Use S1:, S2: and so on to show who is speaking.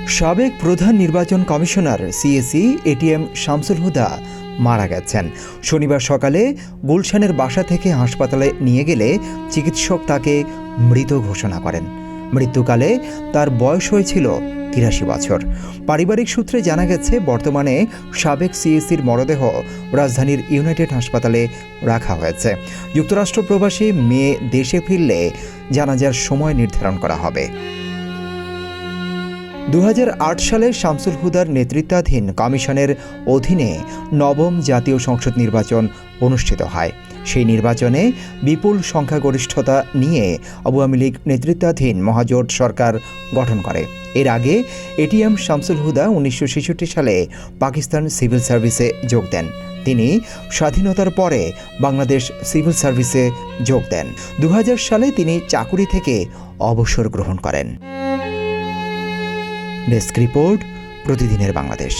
S1: সাবেক প্রধান নির্বাচন কমিশনার সিএসি এটিএম শামসুল হুদা মারা গেছেন। শনিবার সকালে গুলশানের বাসা থেকে হাসপাতালে নিয়ে গেলে চিকিৎসক তাকে মৃত ঘোষণা করেন। মৃত্যুকালে তার বয়স হয়েছিল ৮৩ বছর। পারিবারিক সূত্রে জানা গেছে, বর্তমানে সাবেক সিএসির মরদেহ রাজধানীর ইউনাইটেড হাসপাতালে রাখা হয়েছে। যুক্তরাষ্ট্র প্রবাসী মেয়ে দেশে ফিরলে জানাজার সময় নির্ধারণ করা হবে। ২০০৮ সালে শামসুল হুদার নেতৃত্বাধীন কমিশনের অধীনে নবম জাতীয় সংসদ নির্বাচন অনুষ্ঠিত হয়। সেই নির্বাচনে বিপুল সংখ্যাগরিষ্ঠতা নিয়ে আওয়ামী লীগ নেতৃত্বাধীন মহাজোট সরকার গঠন করে। এর আগে এটিএম শামসুল হুদা ১৯৬৬ সালে পাকিস্তান সিভিল সার্ভিসে যোগ দেন। তিনি স্বাধীনতার পরে বাংলাদেশ সিভিল সার্ভিসে যোগ দেন। ২০০০ সালে তিনি চাকুরি থেকে অবসর গ্রহণ করেন। ডেস্ক রিপোর্ট, প্রতিদিনের বাংলাদেশ।